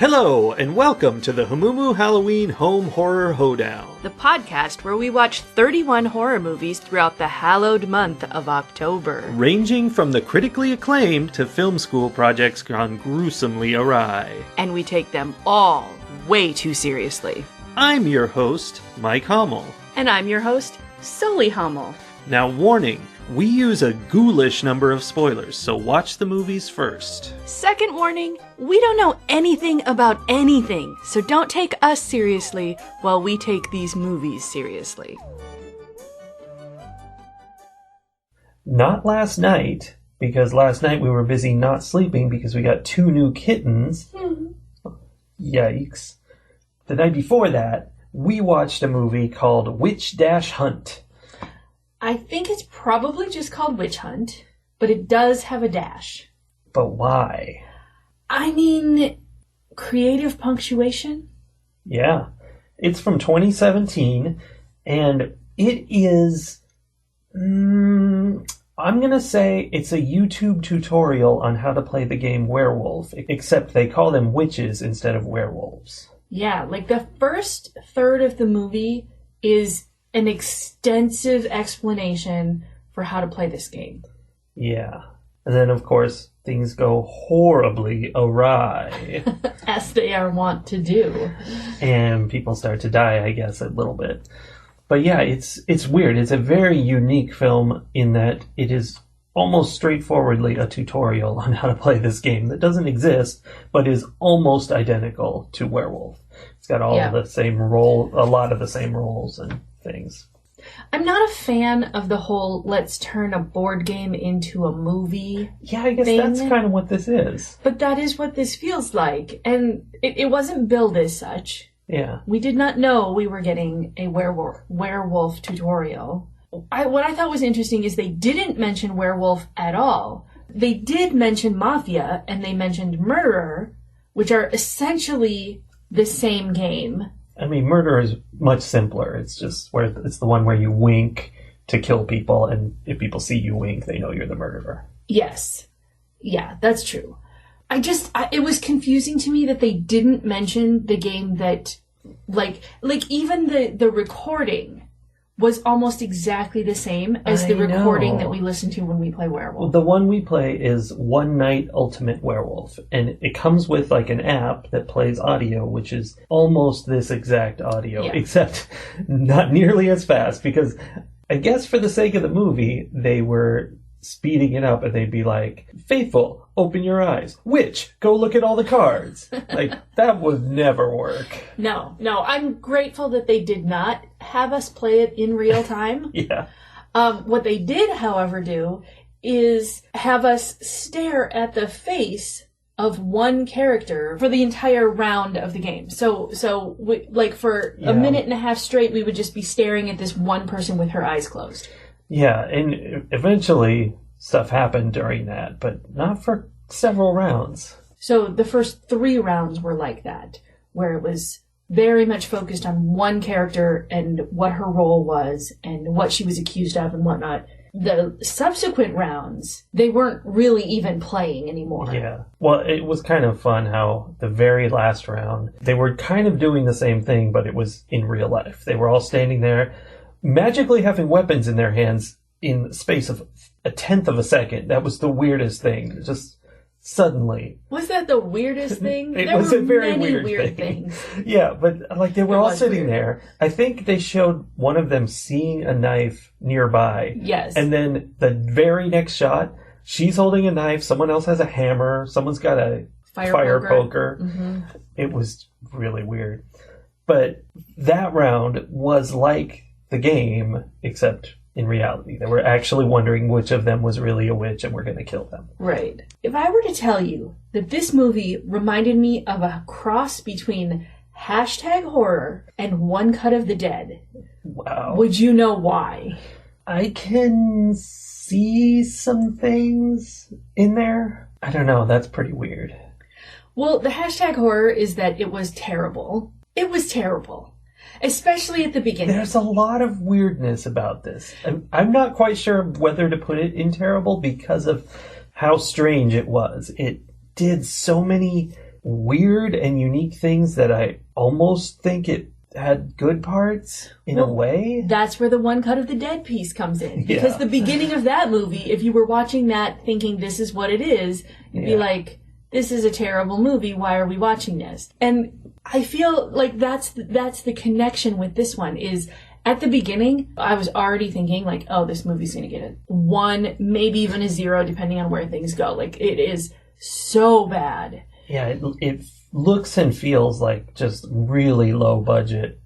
Hello, and welcome to the Hamumu Halloween Home Horror Hoedown. The podcast where we watch 31 horror movies throughout the hallowed month of October. Ranging from the critically acclaimed to film school projects gone gruesomely awry. And we take them all way too seriously. I'm your host, Mike Hummel. And I'm your host, Sully Hummel. Now warning, we use a ghoulish number of spoilers, so watch the movies first. Second warning, we don't know anything about anything, so don't take us seriously while we take these movies seriously. Not last night, because last night we were busy not sleeping because we got 2 new kittens. Yikes. The night before that, we watched a movie called Witch-Hunt. I think it's probably just called Witch Hunt, but it does have a dash. But why? I mean, creative punctuation? Yeah. It's from 2017, and it is... I'm going to say it's a YouTube tutorial on how to play the game Werewolf, except they call them witches instead of werewolves. Yeah, like the first third of the movie is an extensive explanation for how to play this game. Yeah. And then, of course, things go horribly awry. As they are wont to do. And people start to die, I guess, a little bit. But yeah, it's weird. It's a very unique film in that it is almost straightforwardly a tutorial on how to play this game that doesn't exist, but is almost identical to Werewolf. It's got all the same a lot of the same roles and things. I'm not a fan of the whole let's turn a board game into a movie. Yeah, I guess thing. That's kind of what this is. But that is what this feels like. And it wasn't billed as such. Yeah. We did not know we were getting a werewolf tutorial. What I thought was interesting is they didn't mention werewolf at all. They did mention mafia and they mentioned murderer, which are essentially the same game. I mean, murder is much simpler. It's just it's the one where you wink to kill people, and if people see you wink, they know you're the murderer. Yes. Yeah, that's true. It was confusing to me that they didn't mention the game that, like even the recording was almost exactly the same as the recording that we listen to when we play Werewolf. The one we play is One Night Ultimate Werewolf, and it comes with like an app that plays audio, which is almost this exact audio, except not nearly as fast, because I guess for the sake of the movie, they were speeding it up, and they'd be like, Faithful, open your eyes. Witch, go look at all the cards. Like, that would never work. No, I'm grateful that they did not have us play it in real time. Yeah. What they did, however, do is have us stare at the face of one character for the entire round of the game. So for a minute and a half straight, we would just be staring at this one person with her eyes closed. Yeah, and eventually stuff happened during that, but not for several rounds. So the first 3 rounds were like that, where it was very much focused on one character and what her role was and what she was accused of and whatnot. The subsequent rounds, they weren't really even playing anymore. Yeah. Well, it was kind of fun how the very last round, they were kind of doing the same thing, but it was in real life. They were all standing there, magically having weapons in their hands in the space of a tenth of a second. That was the weirdest thing. Just suddenly. Was that the weirdest thing? There was a very weird things. Yeah, but like they were all sitting there. I think they showed one of them seeing a knife nearby. Yes. And then the very next shot, she's holding a knife, someone else has a hammer, someone's got a fire poker. Mm-hmm. It was really weird. But that round was like the game, except in reality. They were actually wondering which of them was really a witch and we're going to kill them. Right. If I were to tell you that this movie reminded me of a cross between #horror and One Cut of the Dead, wow, would you know why? I can see some things in there. I don't know. That's pretty weird. Well, the #horror is that it was terrible. It was terrible. Especially at the beginning. There's a lot of weirdness about this. I'm not quite sure whether to put it in terrible because of how strange it was. It did so many weird and unique things that I almost think it had good parts in a way. That's where the one cut of the dead piece comes in. Because the beginning of that movie, if you were watching that thinking this is what it is, you'd be like, this is a terrible movie. Why are we watching this? And I feel like that's the connection with this one is at the beginning, I was already thinking like, oh, this movie's going to get a 1, maybe even a 0, depending on where things go. Like, it is so bad. Yeah, it looks and feels like just really low budget,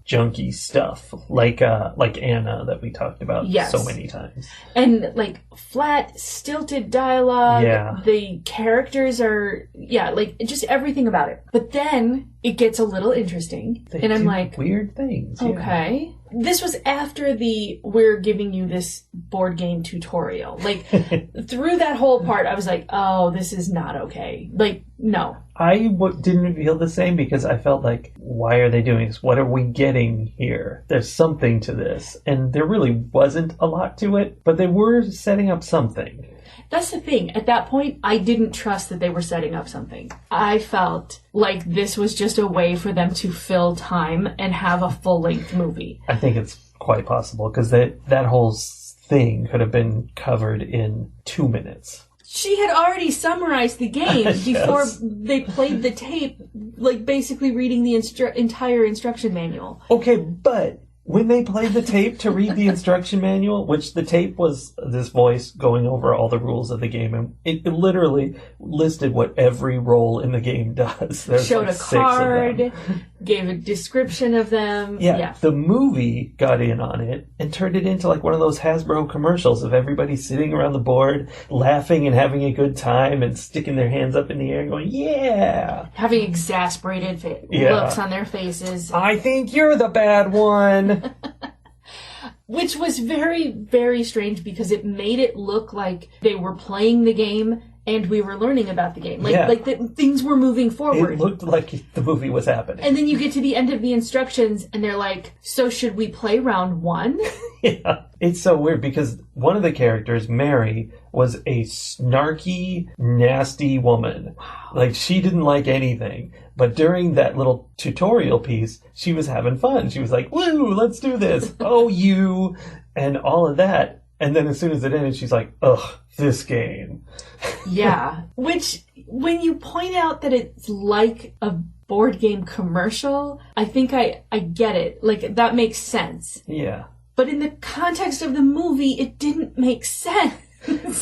junky stuff, like Anna that we talked about so many times, and like flat, stilted dialogue. Yeah, the characters are like just everything about it. But then it gets a little interesting, and I'm like, weird things. Okay. This was after we're giving you this board game tutorial. Like, through that whole part, I was like, oh, this is not okay. Like, no. I didn't feel the same because I felt like, why are they doing this? What are we getting here? There's something to this. And there really wasn't a lot to it, but they were setting up something. That's the thing. At that point, I didn't trust that they were setting up something. I felt like this was just a way for them to fill time and have a full-length movie. I think it's quite possible, because that whole thing could have been covered in 2 minutes. She had already summarized the game before they played the tape, like basically reading the entire instruction manual. Okay, but when they played the tape to read the instruction manual, which the tape was this voice going over all the rules of the game, and it literally listed what every role in the game does. There's showed like a card, gave a description of them. Yeah, the movie got in on it and turned it into like one of those Hasbro commercials of everybody sitting around the board, laughing and having a good time and sticking their hands up in the air and going, yeah! Having exasperated looks on their faces. I think you're the bad one! Which was very, very strange because it made it look like they were playing the game and we were learning about the game. Like things were moving forward. It looked like the movie was happening. And then you get to the end of the instructions and they're like, so should we play round 1? Yeah. It's so weird because one of the characters, Mary, was a snarky, nasty woman. Wow. Like, she didn't like anything. But during that little tutorial piece, she was having fun. She was like, woo, let's do this. Oh, you. And all of that. And then as soon as it ended, she's like, ugh, this game. Yeah. Which, when you point out that it's like a board game commercial, I think I get it. Like, that makes sense. Yeah. But in the context of the movie, it didn't make sense.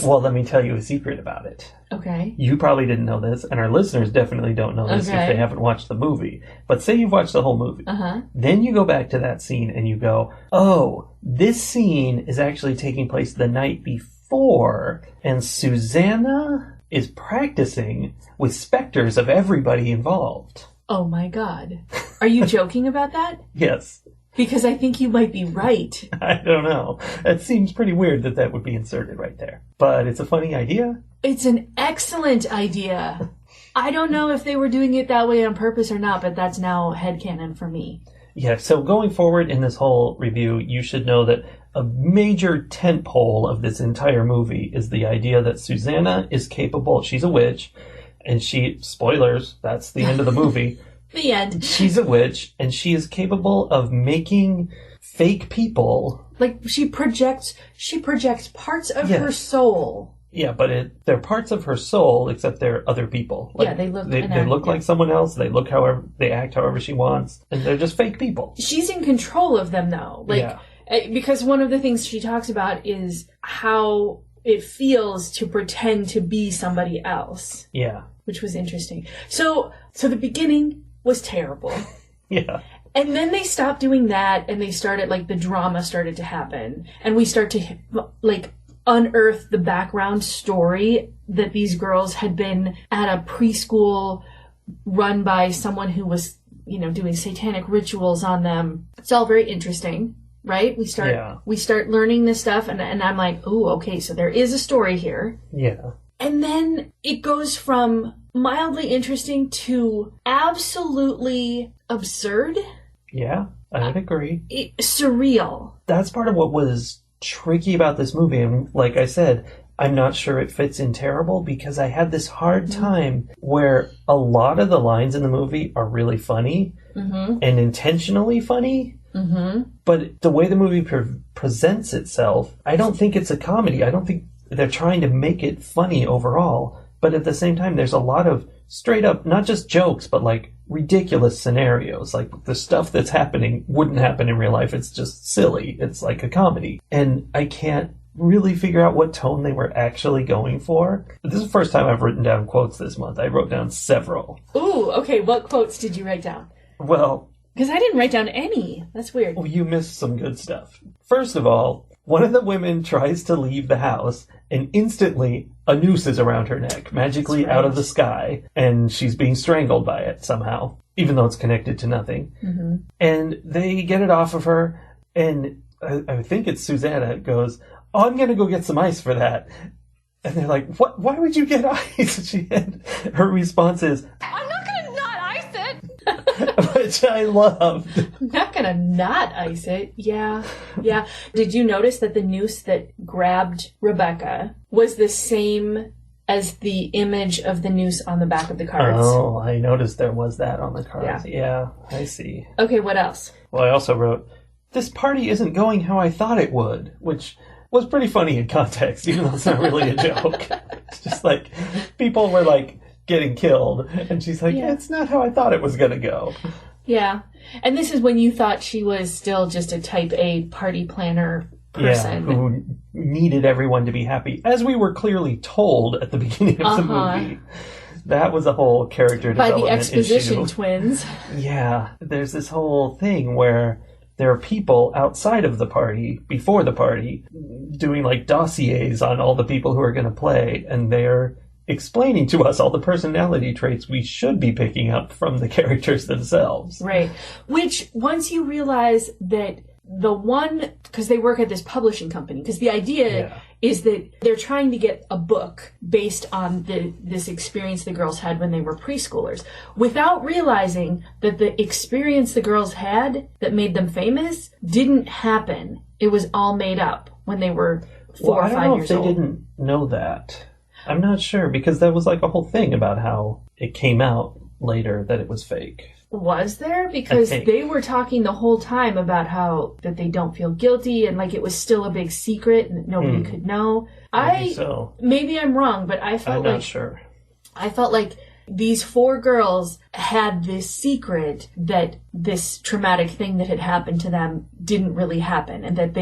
Well, let me tell you a secret about it. Okay. You probably didn't know this, and our listeners definitely don't know this if they haven't watched the movie. But say you've watched the whole movie. Uh-huh. Then you go back to that scene and you go, oh, this scene is actually taking place the night before, and Susanna is practicing with specters of everybody involved. Oh my God. Are you joking about that? Yes. Because I think you might be right. I don't know. It seems pretty weird that would be inserted right there. But it's a funny idea. It's an excellent idea. I don't know if they were doing it that way on purpose or not, but that's now headcanon for me. Yeah, so going forward in this whole review, you should know that a major tentpole of this entire movie is the idea that Susanna is capable. She's a witch, and spoilers, that's the end of the movie. The end. She's a witch, and she is capable of making fake people. Like, she projects parts of her soul. Yeah, but they're parts of her soul, except they're other people. Like, they look like someone else. They act however she wants, and they're just fake people. She's in control of them, though. Because one of the things she talks about is how it feels to pretend to be somebody else. Yeah. Which was interesting. So the beginning was terrible. Yeah. And then they stopped doing that, and they started, the drama started to happen. And we start to, unearth the background story that these girls had been at a preschool run by someone who was, doing satanic rituals on them. It's all very interesting, right? We start learning this stuff, and I'm like, ooh, okay, so there is a story here. Yeah. And then it goes from mildly interesting to absolutely absurd. Yeah, I would agree. Surreal. That's part of what was tricky about this movie. And like I said, I'm not sure it fits in terrible because I had this hard time where a lot of the lines in the movie are really funny and intentionally funny. But the way the movie presents itself, I don't think it's a comedy. I don't think they're trying to make it funny overall. But at the same time, there's a lot of straight up, not just jokes, but like ridiculous scenarios. Like the stuff that's happening wouldn't happen in real life. It's just silly. It's like a comedy. And I can't really figure out what tone they were actually going for. This is the first time I've written down quotes this month. I wrote down several. Ooh, okay. What quotes did you write down? Well, because I didn't write down any. That's weird. You missed some good stuff. First of all, one of the women tries to leave the house, and instantly a noose is around her neck, magically out of the sky, and she's being strangled by it somehow, even though it's connected to nothing. And they get it off of her, and I think it's Susanna goes, "Oh, I'm going to go get some ice for that." And they're like, "What? Why would you get ice?" Her response is, "I'm not going to not ice it." Which I loved. I'm not going to not ice it. Yeah. Did you notice that the noose that grabbed Rebecca was the same as the image of the noose on the back of the cards? Oh, I noticed there was that on the cards. Yeah, I see. Okay, what else? Well, I also wrote, "This party isn't going how I thought it would," which was pretty funny in context, even though it's not really a joke. It's just like, people were like getting killed, and she's like, "It's not how I thought it was going to go." Yeah. And this is when you thought she was still just a type A party planner person. Yeah, who needed everyone to be happy, as we were clearly told at the beginning of the movie. That was a whole character development by the exposition issue. Twins. Yeah, there's this whole thing where there are people outside of the party, before the party, doing like dossiers on all the people who are going to play, and they're explaining to us all the personality traits we should be picking up from the characters themselves. Right. Which, once you realize that the one, because they work at this publishing company, because the idea is that they're trying to get a book based on this experience the girls had when they were preschoolers, without realizing that the experience the girls had that made them famous didn't happen. It was all made up when they were 4 or 5 years old. I don't know if they didn't know that. I'm not sure, because that was like a whole thing about how it came out later that it was fake. Was there? Because they were talking the whole time about how that they don't feel guilty, and like it was still a big secret and that nobody could know. Maybe I'm wrong, but I felt I'm not sure. I felt like these 4 girls had this secret that this traumatic thing that had happened to them didn't really happen, and that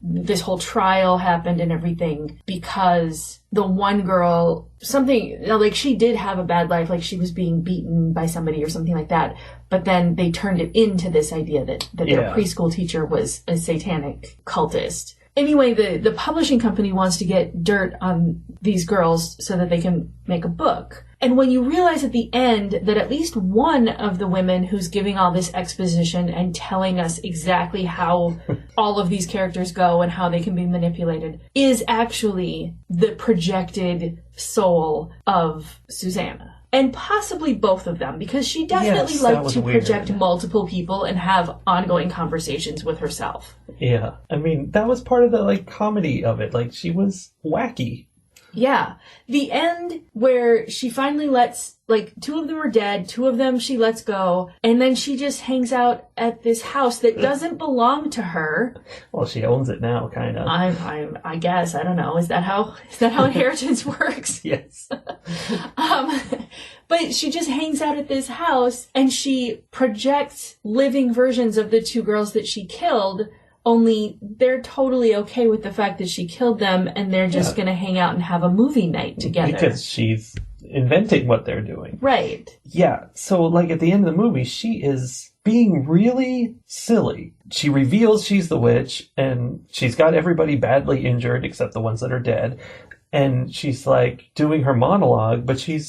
this whole trial happened and everything because the one girl, she did have a bad life, like she was being beaten by somebody or something like that, but then they turned it into this idea that their preschool teacher was a satanic cultist. Anyway, the publishing company wants to get dirt on these girls so that they can make a book. And when you realize at the end that at least one of the women who's giving all this exposition and telling us exactly how all of these characters go and how they can be manipulated is actually the projected soul of Susanna. And possibly both of them, because she definitely liked to project multiple people and have ongoing conversations with herself. Yeah. I mean, that was part of the, comedy of it. She was wacky. Yeah. The end where she finally lets, 2 of them are dead, 2 of them she lets go, and then she just hangs out at this house that doesn't belong to her. Well, she owns it now, kind of. I guess. I don't know. Is that how inheritance works? Yes. But she just hangs out at this house, and she projects living versions of the 2 girls that she killed, only they're totally okay with the fact that she killed them, and they're just going to hang out and have a movie night together. Because she's inventing what they're doing. Right. Yeah, so at the end of the movie, she is being really silly. She reveals she's the witch, and she's got everybody badly injured except the ones that are dead. And she's doing her monologue, but she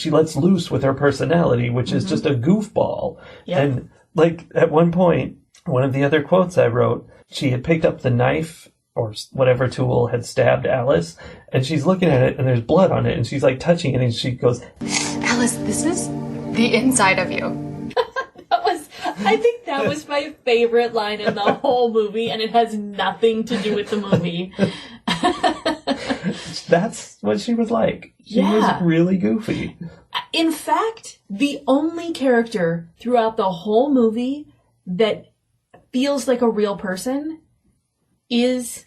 lets loose with her personality, which is just a goofball. Yep. And at one point, one of the other quotes I wrote, she had picked up the knife or whatever tool had stabbed Alice, and she's looking at it and there's blood on it, and she's touching it, and she goes, "Alice, this is the inside of you." I think that was my favorite line in the whole movie, and it has nothing to do with the movie. That's what she was like. She was really goofy. In fact, the only character throughout the whole movie that feels like a real person is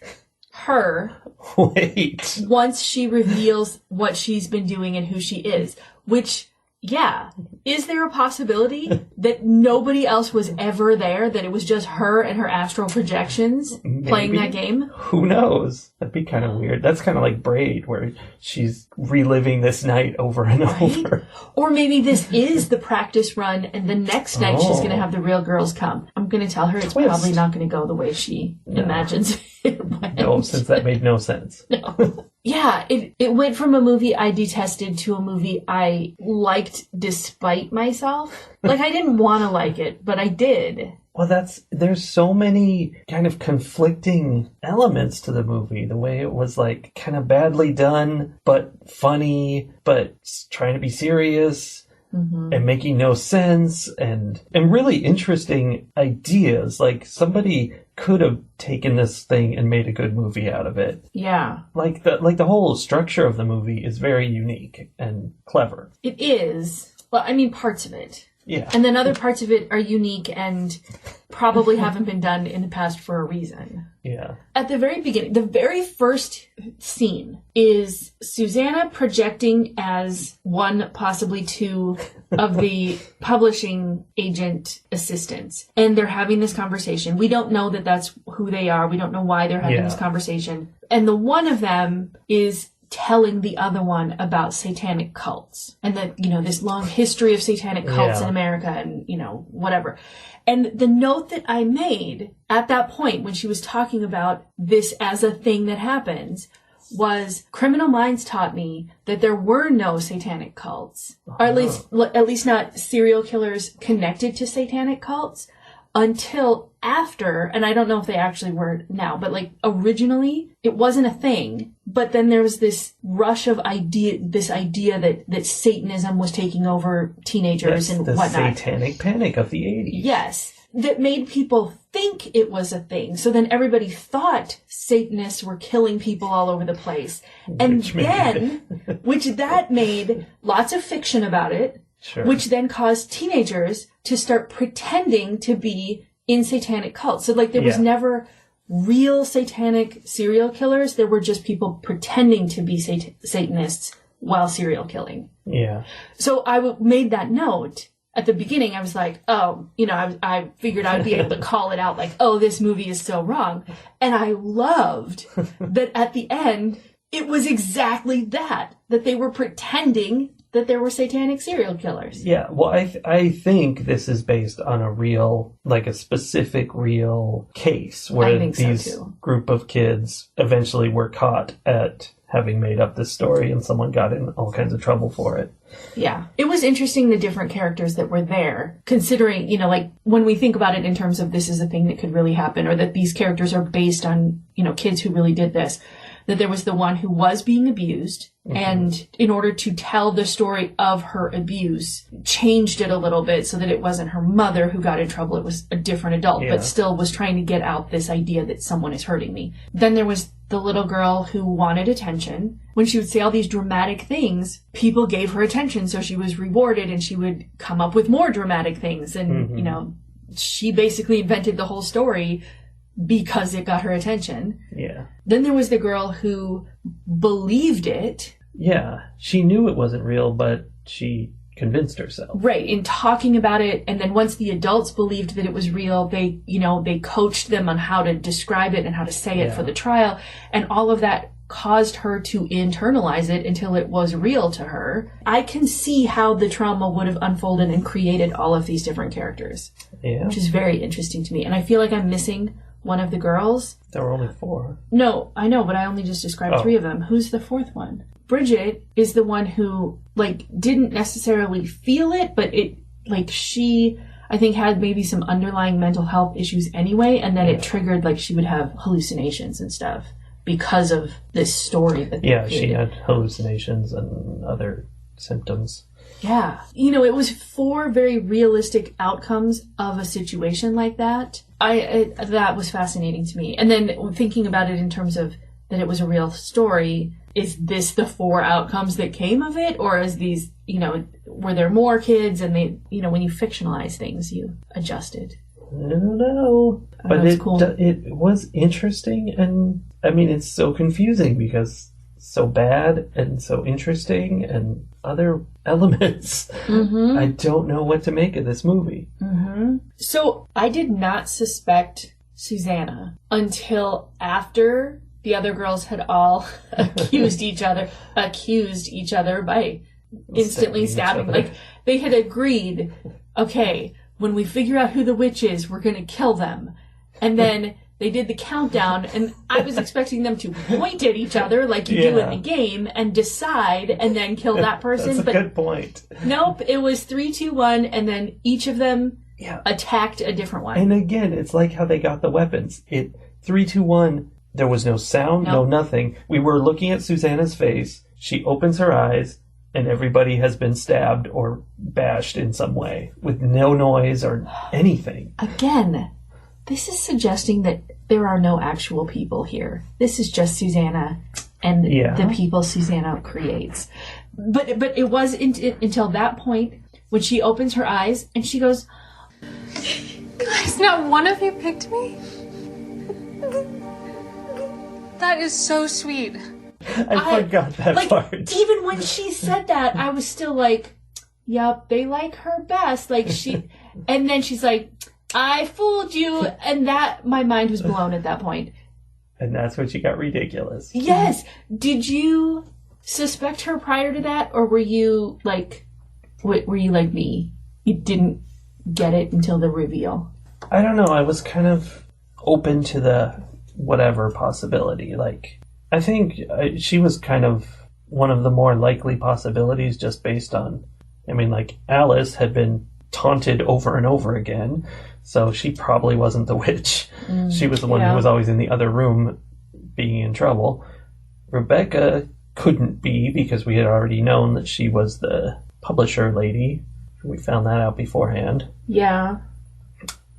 her. Wait. Once she reveals what she's been doing and who she is, which... Yeah. Is there a possibility that nobody else was ever there, that it was just her and her astral projections playing that game? Who knows? That'd be kind of weird. That's kind of like Braid, where she's reliving this night over and over. Or maybe this is the practice run, and the next night she's going to have the real girls come. I'm going to tell her it's probably not going to go the way she imagines it went. No, since that made no sense. No. Yeah, it went from a movie I detested to a movie I liked despite myself. Like, I didn't want to like it, but I did. Well, there's so many kind of conflicting elements to the movie. The way it was, like, kind of badly done, but funny, but trying to be serious. Mm-hmm. And making no sense, and really interesting ideas. Like, somebody could have taken this thing and made a good movie out of it. Yeah. Like the whole structure of the movie is very unique and clever. It is. Well, I mean, parts of it. Yeah. And then other parts of it are unique and probably haven't been done in the past for a reason. Yeah. At the very beginning, the very first scene is Susanna projecting as one, possibly two of the publishing agent assistants. And they're having this conversation. We don't know that that's who they are. We don't know why they're having this conversation. And the one of them is telling the other one about satanic cults and that, this long history of satanic cults in America and, whatever. And the note that I made at that point when she was talking about this as a thing that happens was Criminal Minds taught me that there were no satanic cults, or at least not serial killers connected to satanic cults, until after, and I don't know if they actually were now, but like originally it wasn't a thing. But then there was this rush of idea that Satanism was taking over teenagers and whatnot. The satanic panic of the 80s. Yes. That made people think it was a thing. So then everybody thought Satanists were killing people all over the place. And which that made lots of fiction about it. Sure. Which then caused teenagers to start pretending to be in satanic cults. So, like, there was never real satanic serial killers. There were just people pretending to be Satanists while serial killing. Yeah. So I made that note. At the beginning, I was like, I figured I'd be able to call it out, like, oh, this movie is so wrong. And I loved that at the end, it was exactly that they were pretending that there were satanic serial killers. Yeah, well, I think this is based on a specific real case where these group of kids eventually were caught at having made up this story and someone got in all kinds of trouble for it. Yeah. It was interesting, the different characters that were there, considering, like when we think about it in terms of this is a thing that could really happen, or that these characters are based on, kids who really did this. That there was the one who was being abused, and in order to tell the story of her abuse, changed it a little bit so that it wasn't her mother who got in trouble, it was a different adult, but still was trying to get out this idea that someone is hurting me. Then there was the little girl who wanted attention. When she would say all these dramatic things, people gave her attention, so she was rewarded, and she would come up with more dramatic things, and, she basically invented the whole story because it got her attention. Yeah. Then there was the girl who believed it. Yeah. She knew it wasn't real, but she convinced herself. Right. In talking about it. And then once the adults believed that it was real, they coached them on how to describe it and how to say it for the trial. And all of that caused her to internalize it until it was real to her. I can see how the trauma would have unfolded and created all of these different characters. Yeah. Which is very interesting to me. And I feel like I'm missing one of the girls. There were only 4. No, I know, but I only just described 3 of them. Who's the 4th one? Bridget is the one who, didn't necessarily feel it, but she, I think, had maybe some underlying mental health issues anyway, and then it triggered, she would have hallucinations and stuff because of this story that they created. She had hallucinations and other symptoms. Yeah. It was 4 very realistic outcomes of a situation like that. That was fascinating to me. And then thinking about it in terms of that it was a real story, is this the 4 outcomes that came of it? Or is these, were there more kids? And they, when you fictionalize things, you adjust it. I don't know. But it was interesting, and I mean, it's so confusing because so bad and so interesting and other elements. Mm-hmm. I don't know what to make of this movie. Mm-hmm. So I did not suspect Susanna until after the other girls had all accused each other by instantly stabbing. Like, they had agreed, okay, when we figure out who the witch is, we're going to kill them. And then they did the countdown, and I was expecting them to point at each other like you do in the game and decide and then kill that person. That's a good point. Nope, it was 3, 2, 1, and then each of them attacked a different one. And again, it's like how they got the weapons. 3, 2, 1, there was no sound, no nothing. We were looking at Susanna's face. She opens her eyes, and everybody has been stabbed or bashed in some way with no noise or anything. Again, this is suggesting that there are no actual people here. This is just Susanna and the people Susanna creates. But it was until that point when she opens her eyes and she goes, "Guys, not one of you picked me? That is so sweet." I forgot that part. Even when she said that, I was still like, "Yup, they like her best." Like and then she's like, "I fooled you," and that my mind was blown at that point. And that's when she got ridiculous. Yes. Did you suspect her prior to that, or were you like me? You didn't get it until the reveal. I don't know. I was kind of open to the whatever possibility. Like, I think she was kind of one of the more likely possibilities, just based on, I mean, like, Alice had been taunted over and over again, so she probably wasn't the witch. She was the one who was always in the other room being in trouble. Rebecca couldn't be, because we had already known that she was the publisher lady. We found that out beforehand. Yeah.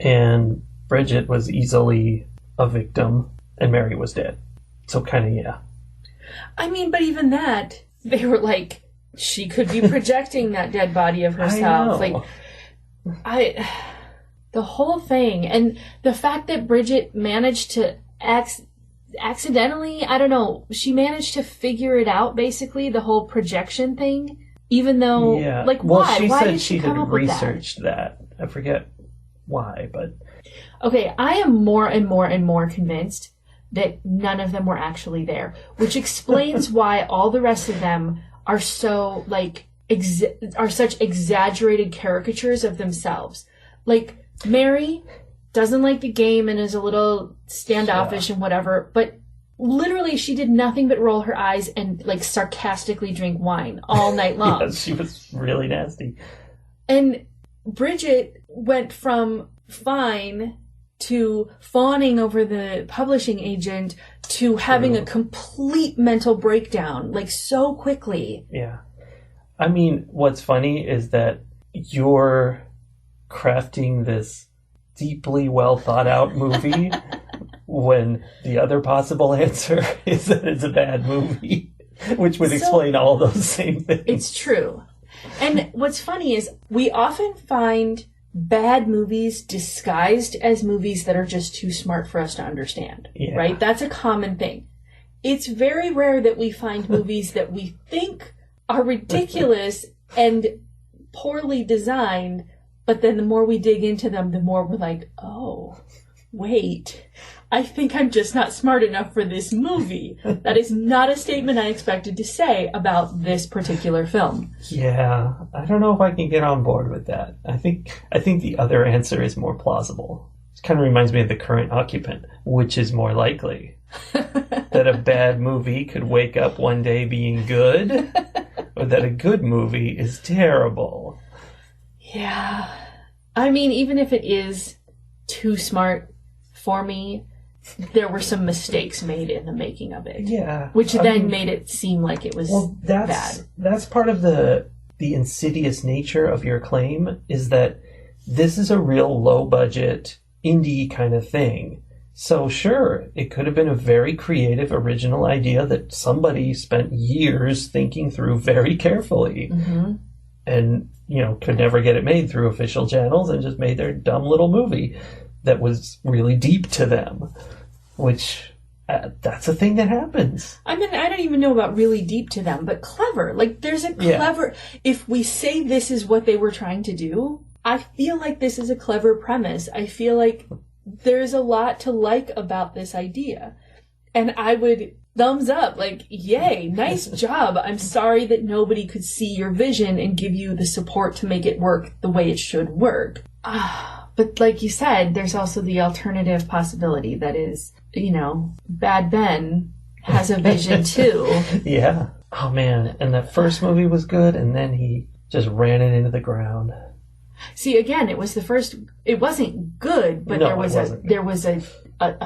And Bridget was easily a victim, and Mary was dead. So kind of, I mean, but even that, they were like, she could be projecting that dead body of herself. I know. Like, the whole thing, and the fact that Bridget managed to accidentally, I don't know, she managed to figure it out, basically, the whole projection thing, even though, like, well, why? She why said did she come had up with researched that? I forget why, but... Okay, I am more and more and more convinced that none of them were actually there, which explains why all the rest of them are so, like, are such exaggerated caricatures of themselves. Like, Mary doesn't like the game and is a little standoffish and whatever, but literally she did nothing but roll her eyes and, like, sarcastically drink wine all night long. Yes, she was really nasty. And Bridget went from fine to fawning over the publishing agent to having a complete mental breakdown, like, so quickly. Yeah. I mean, what's funny is that you're crafting this deeply well thought out movie when the other possible answer is that it's a bad movie, which would explain all those same things. It's true. And what's funny is we often find bad movies disguised as movies that are just too smart for us to understand, right? That's a common thing. It's very rare that we find movies that we think are ridiculous and poorly designed, but then the more we dig into them, the more we're like, oh, wait, I think I'm just not smart enough for this movie. That is not a statement I expected to say about this particular film. Yeah, I don't know if I can get on board with that. I think the other answer is more plausible. It kind of reminds me of The Current Occupant, which is more likely. That a bad movie could wake up one day being good, or that a good movie is terrible. Yeah. I mean, even if it is too smart for me, there were some mistakes made in the making of it. Yeah. Which then made it seem like it was bad. That's part of the insidious nature of your claim, is that this is a real low-budget, indie kind of thing. So sure, it could have been a very creative, original idea that somebody spent years thinking through very carefully. Mm-hmm. And, could never get it made through official channels and just made their dumb little movie that was really deep to them. Which, that's a thing that happens. I mean, I don't even know about really deep to them, but clever. Like, there's a clever... Yeah. If we say this is what they were trying to do, I feel like this is a clever premise. I feel like there's a lot to like about this idea. And I would thumbs up, like, yay, nice job. I'm sorry that nobody could see your vision and give you the support to make it work the way it should work. But like you said, there's also the alternative possibility that is, Bad Ben has a vision too. Yeah. Oh man, and that first movie was good, and then he just ran it into the ground. See, again, it wasn't good, but there was a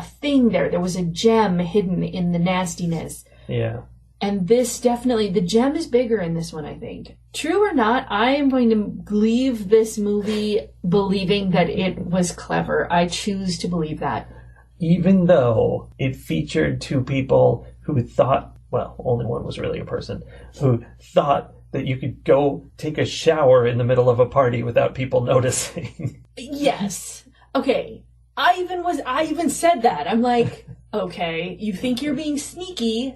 thing there. There was a gem hidden in the nastiness. Yeah. And this definitely, the gem is bigger in this one, I think. True or not, I am going to leave this movie believing that it was clever. I choose to believe that. Even though it featured two people who thought, well, only one was really a person, who thought that you could go take a shower in the middle of a party without people noticing. Yes. Okay. I even said that. I'm like, okay, you think you're being sneaky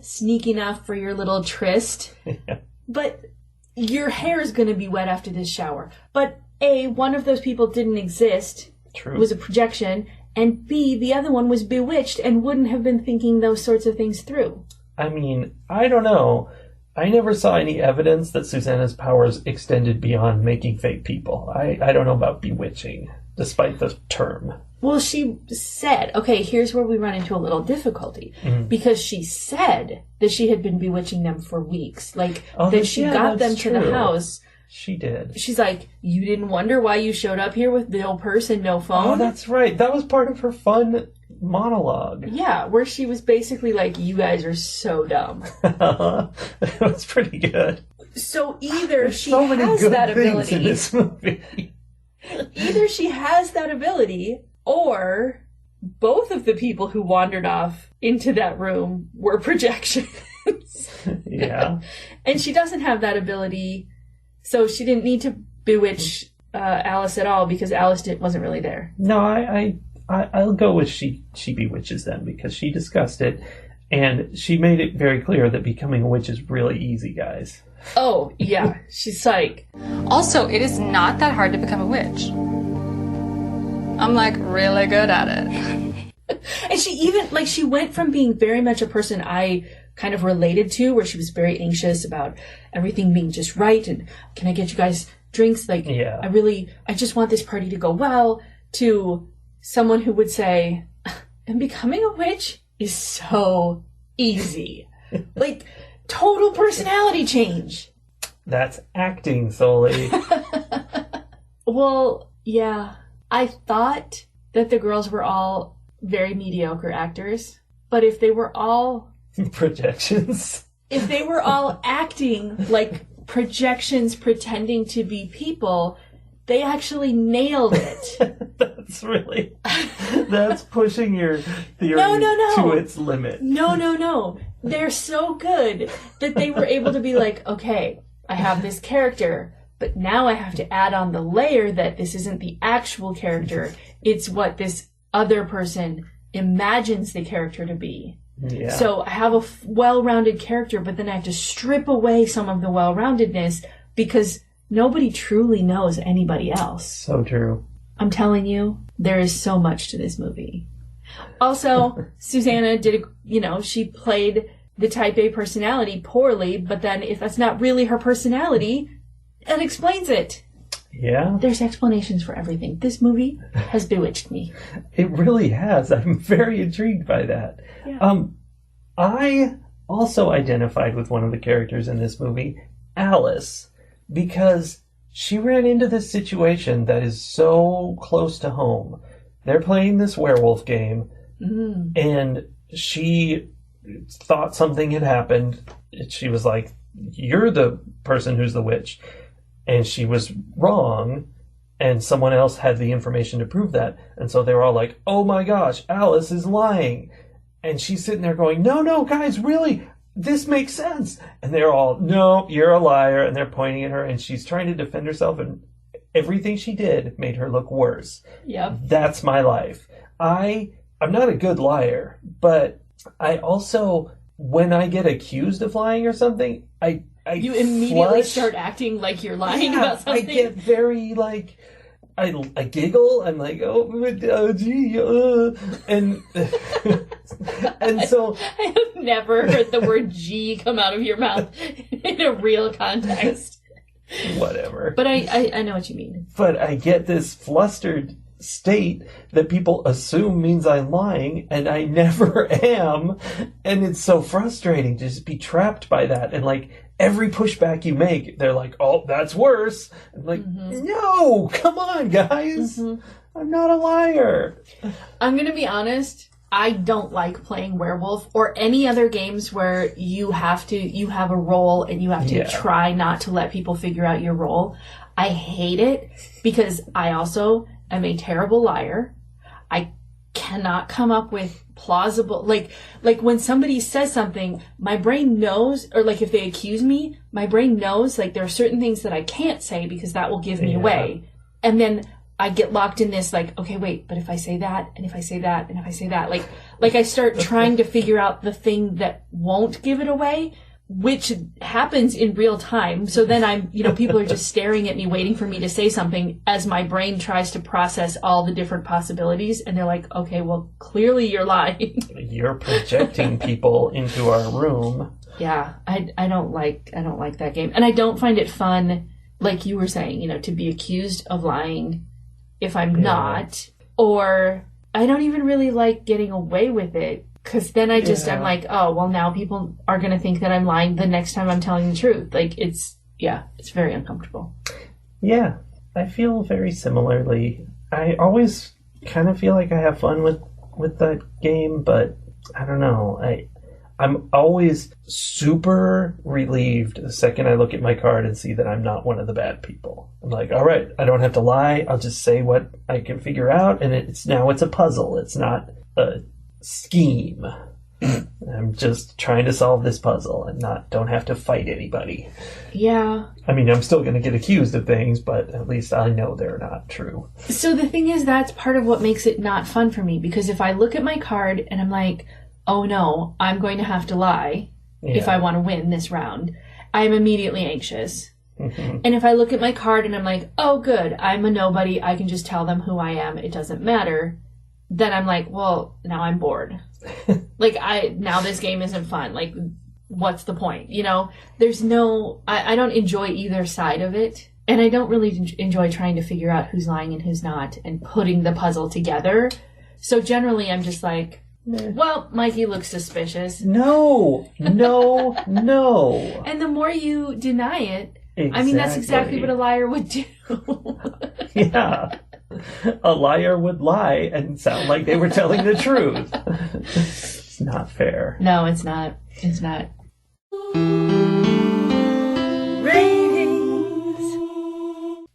enough for your little tryst, Yeah. but your hair is going to be wet after this shower. But A, one of those people didn't exist. True. It was a projection. And B, the other one was bewitched and wouldn't have been thinking those sorts of things through. I mean, I don't know. I never saw any evidence that Susanna's powers extended beyond making fake people. I don't know about bewitching, despite the term. Well, she said, okay, here's where we run into a little difficulty. Mm-hmm. Because she said that she had been bewitching them for weeks. Like, that she got them to the house. She did. She's like, you didn't wonder why you showed up here with no purse and no phone? Oh, that's right. That was part of her fun monologue. Yeah, where she was basically like, you guys are so dumb. It was pretty good. So either she so many has good that things ability. In this movie. Either she has that ability, or both of the people who wandered off into that room were projections. Yeah. And she doesn't have that ability, so she didn't need to bewitch Alice at all because Alice wasn't really there. No, I'll go with she bewitches them because she discussed it, and she made it very clear that becoming a witch is really easy, guys. Oh, yeah. She's psych. Also, it is not that hard to become a witch. I'm, really good at it. And she even, she went from being very much a person I kind of related to, where she was very anxious about everything being just right, and can I get you guys drinks? Yeah. I just want this party to go well, to someone who would say, and becoming a witch is so easy. Total personality change. That's acting solely. Well, yeah. I thought that the girls were all very mediocre actors, but if they were all... projections. If they were all acting like projections pretending to be people, they actually nailed it. That's pushing your theory to its limit. No. They're so good that they were able to be like, okay, I have this character, but now I have to add on the layer that this isn't the actual character. It's what this other person imagines the character to be. Yeah. So I have a well-rounded character, but then I have to strip away some of the well-roundedness because nobody truly knows anybody else. So true. I'm telling you, there is so much to this movie. Also, Susanna she played the type A personality poorly, but then if that's not really her personality, it explains it. Yeah. There's explanations for everything. This movie has bewitched me. It really has. I'm very intrigued by that. Yeah. I also identified with one of the characters in this movie, Alice, because she ran into this situation that is so close to home. They're playing this werewolf game, and she thought something had happened. She was like, you're the person who's the witch. And she was wrong. and someone else had the information to prove that. And so they were all like, oh my gosh, Alice is lying. And she's sitting there going, no, guys, really, this makes sense. And they're all, no, you're a liar. And they're pointing at her, and she's trying to defend herself, and everything she did made her look worse. Yep. That's my life. I'm not a good liar, but I also, when I get accused of lying or something, you immediately start acting like you're lying about something. I get very, like, I giggle. I'm like, gee, and and so I have never heard the word "gee" come out of your mouth in a real context. Whatever. But I know what you mean. But I get this flustered state that people assume means I'm lying, and I never am, and it's so frustrating to just be trapped by that. And like every pushback you make, they're like, oh, that's worse. I'm like, no, come on, guys. I'm not a liar. I'm gonna be honest, I don't like playing Werewolf or any other games where you have a role and you have to try not to let people figure out your role. I hate it because I also am a terrible liar. I cannot come up with plausible, like when somebody says something, my brain knows, or like if they accuse me, my brain knows like there are certain things that I can't say because that will give me away. And then I get locked in this like, okay, wait, but if I say that, and if I say that, and if I say that, like I start trying to figure out the thing that won't give it away, which happens in real time. So then people are just staring at me, waiting for me to say something as my brain tries to process all the different possibilities. And they're like, okay, well, clearly you're lying. You're projecting people into our room. Yeah, I don't like that game. And I don't find it fun, like you were saying, to be accused of lying if I'm not, or I don't even really like getting away with it. Because then I'm like, oh, well, now people are going to think that I'm lying the next time I'm telling the truth. Like, it's very uncomfortable. Yeah, I feel very similarly. I always kind of feel like I have fun with that game, but I don't know. I'm always super relieved the second I look at my card and see that I'm not one of the bad people. I'm like, all right, I don't have to lie. I'll just say what I can figure out, and it's a puzzle. It's not a scheme. I'm just trying to solve this puzzle and don't have to fight anybody. Yeah. I mean, I'm still going to get accused of things, but at least I know they're not true. So the thing is, that's part of what makes it not fun for me, because if I look at my card and I'm like, oh no, I'm going to have to lie if I want to win this round, I'm immediately anxious. And if I look at my card and I'm like, oh good, I'm a nobody, I can just tell them who I am, it doesn't matter, then I'm like, well, now I'm bored. Now this game isn't fun. Like, what's the point? There's no, I don't enjoy either side of it. And I don't really enjoy trying to figure out who's lying and who's not and putting the puzzle together. So generally I'm just like, well, Mikey looks suspicious. No. And the more you deny it, I mean, that's exactly what a liar would do. Yeah. A liar would lie and sound like they were telling the truth. It's not fair. No, it's not. It's not. Ratings.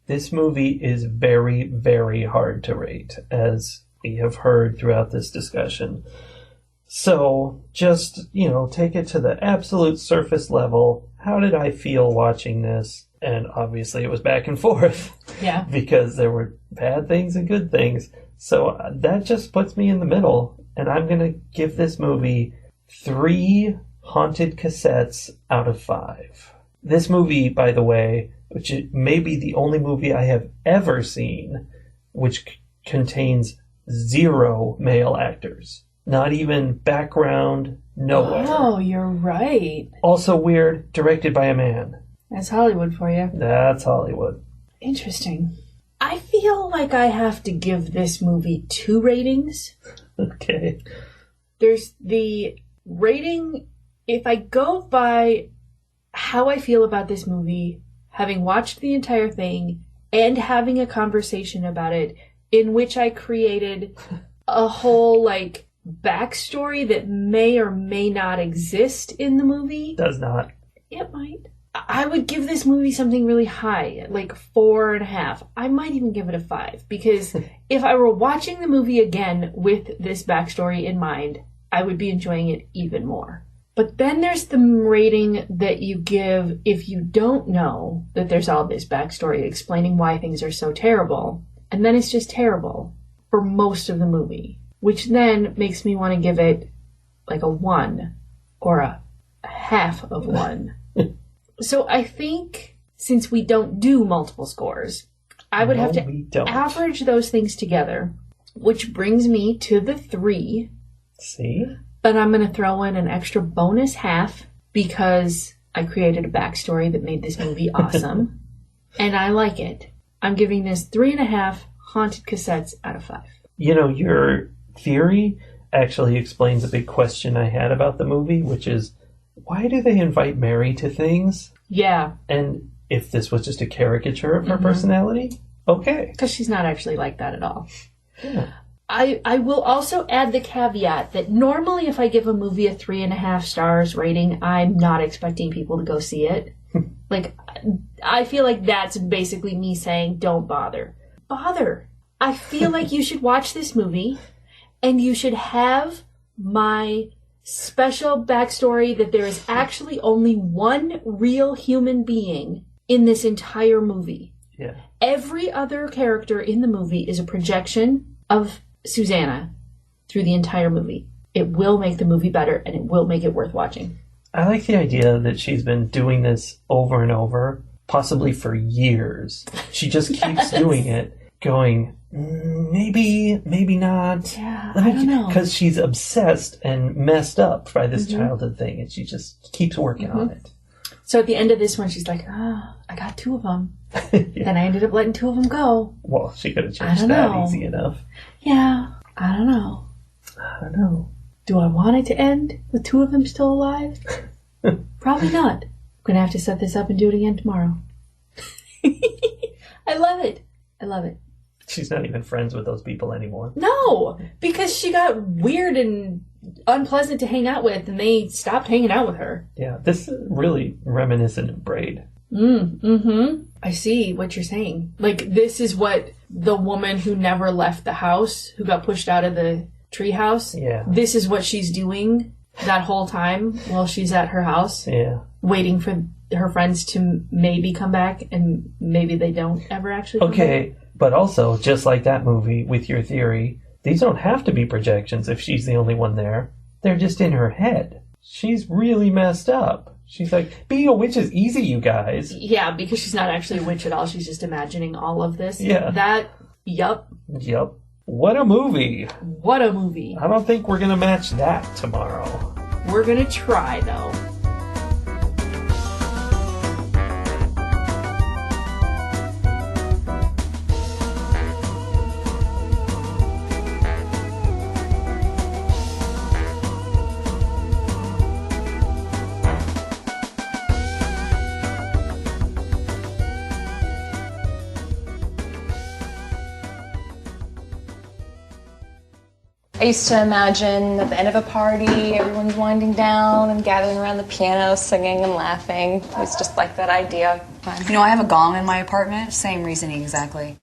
This movie is very, very hard to rate, as we have heard throughout this discussion. So, just, take it to the absolute surface level. How did I feel watching this? And obviously it was back and forth. Yeah. Because there were bad things and good things. So that just puts me in the middle. And I'm going to give this movie 3 haunted cassettes out of 5. This movie, by the way, which may be the only movie I have ever seen, which contains 0 male actors. Not even background, nowhere. Oh, you're right. Also weird, directed by a man. That's Hollywood for you. That's Hollywood. Interesting. I feel like I have to give this movie 2 ratings. Okay. There's the rating, if I go by how I feel about this movie, having watched the entire thing and having a conversation about it in which I created a whole, backstory that may or may not exist in the movie. Does not. It might. I would give this movie something really high, like 4.5. I might even give it a 5, because if I were watching the movie again with this backstory in mind, I would be enjoying it even more. But then there's the rating that you give if you don't know that there's all this backstory explaining why things are so terrible, and then it's just terrible for most of the movie, which then makes me want to give it like a 1 or a half of 1. So I think since we don't do multiple scores, I would have to average those things together, which brings me to the 3. See? But I'm going to throw in an extra bonus half because I created a backstory that made this movie awesome. And I like it. I'm giving this 3.5 haunted cassettes out of 5. You know, your theory actually explains a big question I had about the movie, which is, why do they invite Mary to things? Yeah. And if this was just a caricature of her personality, okay. Because she's not actually like that at all. Yeah. I will also add the caveat that normally if I give a movie a 3.5 stars rating, I'm not expecting people to go see it. Like, I feel like that's basically me saying, don't bother. Bother. I feel like you should watch this movie, and you should have my special backstory that there is actually only one real human being in this entire movie. Yeah. Every other character in the movie is a projection of Susanna through the entire movie. It will make the movie better, and it will make it worth watching. I like the idea that she's been doing this over and over, possibly for years. She just keeps doing it, going, maybe not. Yeah, I don't know. Because she's obsessed and messed up by this childhood thing, and she just keeps working on it. So at the end of this one, she's like, I got 2 of them. Yeah. Then I ended up letting 2 of them go. Well, she could have changed that easy enough. Yeah, I don't know. Do I want it to end with 2 of them still alive? Probably not. I'm going to have to set this up and do it again tomorrow. I love it. I love it. She's not even friends with those people anymore. No, because she got weird and unpleasant to hang out with, and they stopped hanging out with her. Yeah, this is really reminiscent of Braid. I see what you're saying. Like, this is what the woman who never left the house, who got pushed out of the treehouse, this is what she's doing that whole time while she's at her house. Yeah. Waiting for her friends to maybe come back, and maybe they don't ever actually come back. But also, just like that movie, with your theory, these don't have to be projections if she's the only one there. They're just in her head. She's really messed up. She's like, being a witch is easy, you guys. Yeah, because she's not actually a witch at all. She's just imagining all of this. Yeah. Yup. What a movie. What a movie. I don't think we're going to match that tomorrow. We're going to try, though. I used to imagine at the end of a party, everyone's winding down and gathering around the piano, singing and laughing. It's just like that idea. You know, I have a gong in my apartment. Same reasoning exactly.